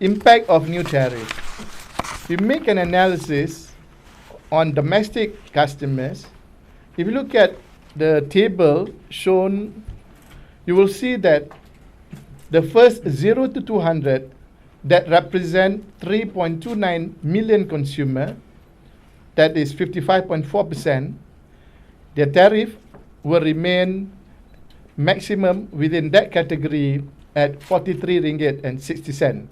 Impact of new tariff. We make an analysis on domestic customers. If you look at the table shown, you will see that the first 0 to 200 that represent 3.29 million consumer, that is 55.4%, their tariff will remain maximum within that category at 43 ringgit and 60 cent.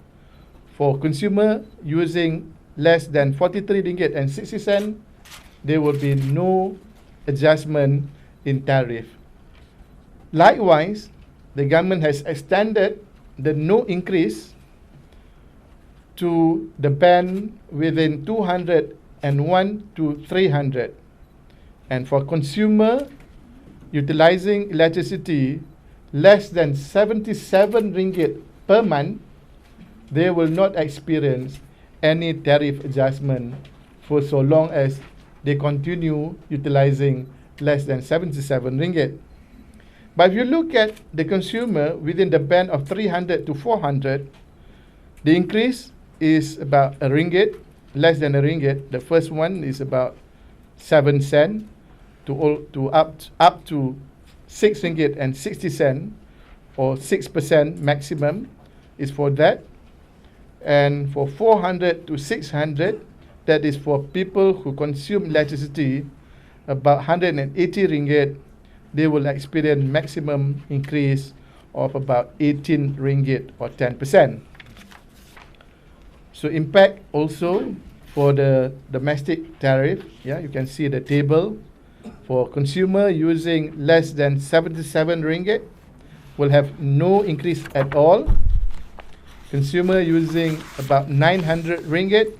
For consumer using less than 43 ringgit and 60 cent, there will be no adjustment in tariff. Likewise, the government has extended the no increase to the band within 201 to 300. And for consumer utilizing electricity less than 77 ringgit per month, they will not experience any tariff adjustment for so long as they continue utilizing less than 77 ringgit. But if you look at the consumer within the band of 300 to 400, the increase is about a ringgit, less than a ringgit. The first one is about 7 cent to up to 6 ringgit and 60 cent, or 6% maximum is for that. And for 400 to 600, that is for people who consume electricity about 180 ringgit, they will experience maximum increase of about 18 ringgit or 10%. So impact also for the domestic tariff, you can see the table. For consumer using less than 77 ringgit will have no increase at all. Consumer using about 900 ringgit,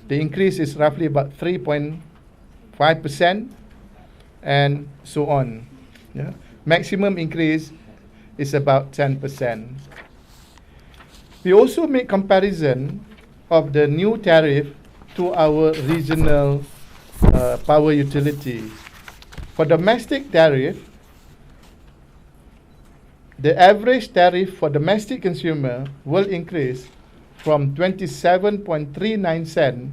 the increase is roughly about 3.5%, and so on. Maximum increase is about 10%. We also make comparison of the new tariff to our regional power utility. For domestic tariff, the average tariff for domestic consumer will increase from 27.39 cent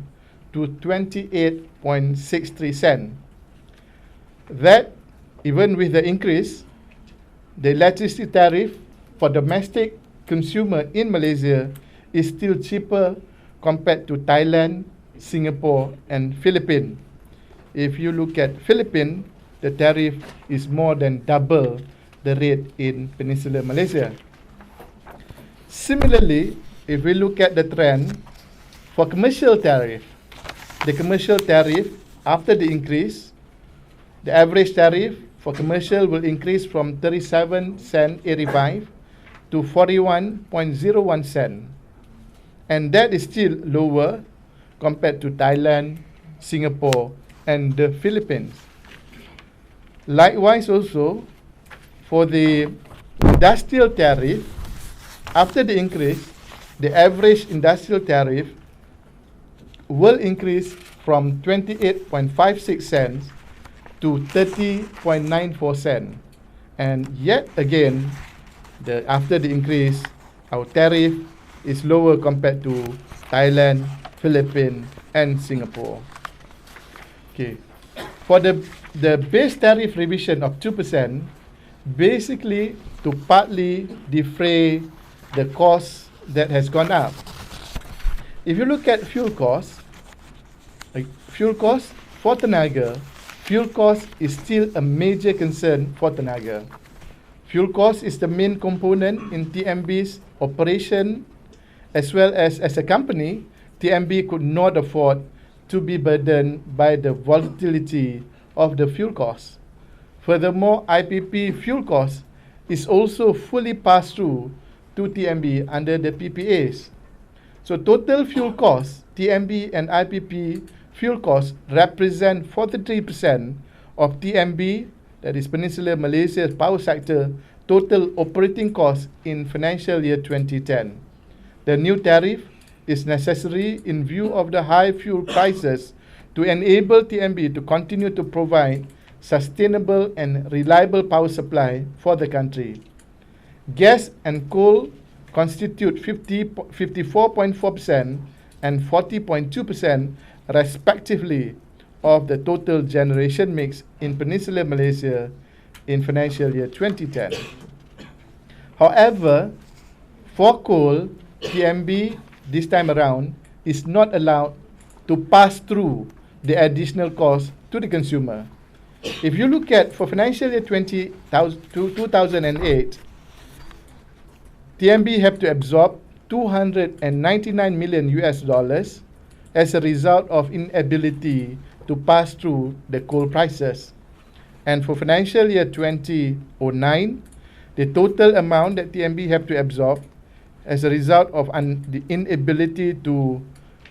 to 28.63 cent. That, even with the increase, the electricity tariff for domestic consumer in Malaysia is still cheaper compared to Thailand, Singapore, and Philippines. If you look at Philippines, the tariff is more than double the rate in Peninsular Malaysia. Similarly, if we look at the trend for commercial tariff, the commercial tariff after the increase, the average tariff for commercial will increase from 37 cent 85 to 41.01 cent. And that is still lower compared to Thailand, Singapore, and the Philippines. Likewise also, for the industrial tariff, after the increase, the average industrial tariff will increase from 28.56 cents to 30.94 cents. And yet again, after the increase, our tariff is lower compared to Thailand, Philippines, and Singapore. Okay. For the base tariff revision of 2%, basically to partly defray the cost that has gone up. If you look at fuel costs, for Tenaga, fuel cost is still a major concern for Tenaga. Fuel cost is the main component in TNB's operation, as well as a company, TNB could not afford to be burdened by the volatility of the fuel cost. Furthermore, IPP fuel cost is also fully passed through to TNB under the PPAs. So total fuel costs, TNB and IPP fuel costs represent 43% of TNB, that is Peninsular Malaysia's power sector, total operating costs in financial year 2010. The new tariff is necessary in view of the high fuel prices to enable TNB to continue to provide sustainable and reliable power supply for the country. Gas and coal constitute 54.4% and 40.2% respectively of the total generation mix in Peninsular Malaysia in financial year 2010. However, for coal, TNB this time around is not allowed to pass through the additional cost to the consumer. If you look at for financial year 2008, TNB have to absorb 299 million US dollars as a result of inability to pass through the coal prices. And for financial year 2009, the total amount that TNB have to absorb as a result of the inability to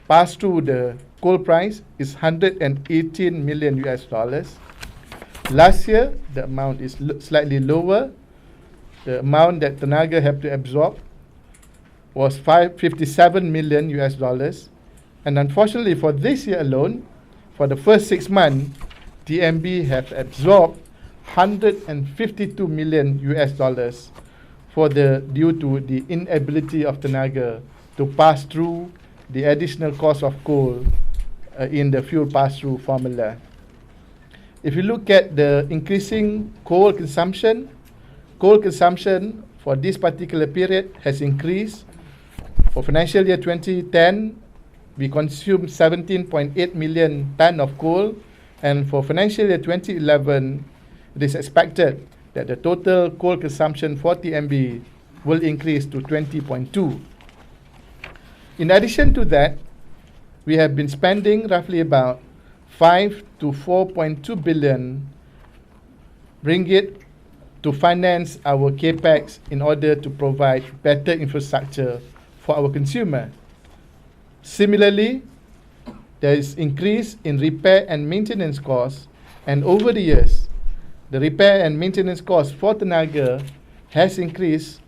pass through the coal price is 118 million US dollars. Last year, the amount is slightly lower. The amount that Tenaga have to absorb was 57 million US dollars. And unfortunately for this year alone, for the first 6 months, TNB have absorbed 152 million US dollars due to the inability of Tenaga to pass through the additional cost of coal in the fuel pass-through formula. If you look at the increasing coal consumption for this particular period has increased. For financial year 2010, we consumed 17.8 million ton of coal, and for financial year 2011, it is expected that the total coal consumption for TNB will increase to 20.2. In addition to that, we have been spending roughly about 5 to 4.2 billion ringgit to finance our capex in order to provide better infrastructure for our consumer. Similarly, there is increase in repair and maintenance costs, and over the years, the repair and maintenance cost for Tenaga has increased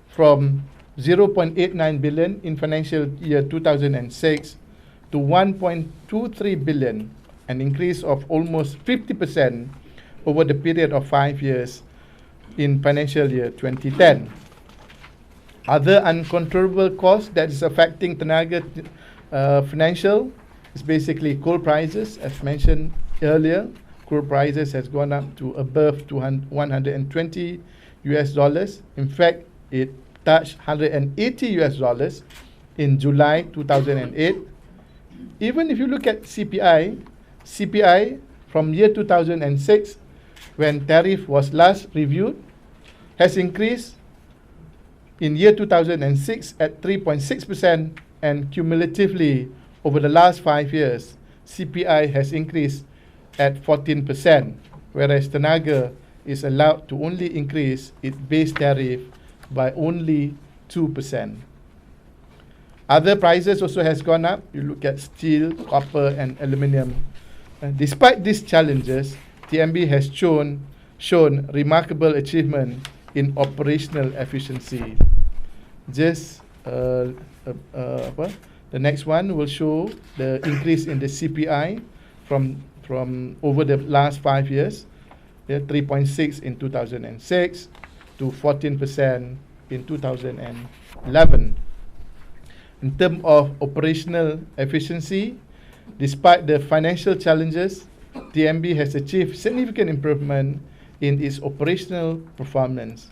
from 0.89 billion in financial year 2006 to 1.23 billion, an increase of almost 50% over the period of 5 years in financial year 2010. Other uncontrollable costs that is affecting Tenaga financial is basically coal prices. As mentioned earlier, coal prices has gone up to above 120 US dollars. In fact, it touched 180 US dollars in July 2008. Even if you look at CPI from year 2006, when tariff was last reviewed, has increased in year 2006 at 3.6%, and cumulatively over the last 5 years, CPI has increased at 14%, whereas Tenaga is allowed to only increase its base tariff by only 2%. Other prices also has gone up. You look at steel, copper, and aluminium. Despite these challenges, TNB has shown remarkable achievement in operational efficiency. Just the next one will show the increase in the CPI from over the last 5 years, 3.6 in 2006 to 14% in 2011. In terms of operational efficiency, despite the financial challenges, TNB has achieved significant improvement in its operational performance.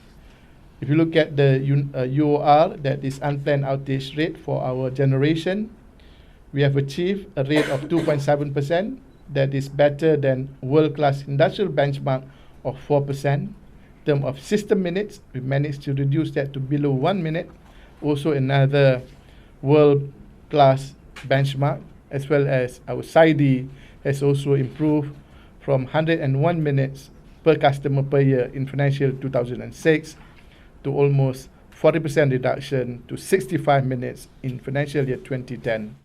If you look at the UOR, that is unplanned outage rate for our generation, we have achieved a rate of 2.7%. That is better than world-class industrial benchmark of 4%. In terms of system minutes, we managed to reduce that to below 1 minute. Also another world-class benchmark, as well as our SIDI has also improved from 101 minutes per customer per year in financial 2006 to almost 40% reduction to 65 minutes in financial year 2010.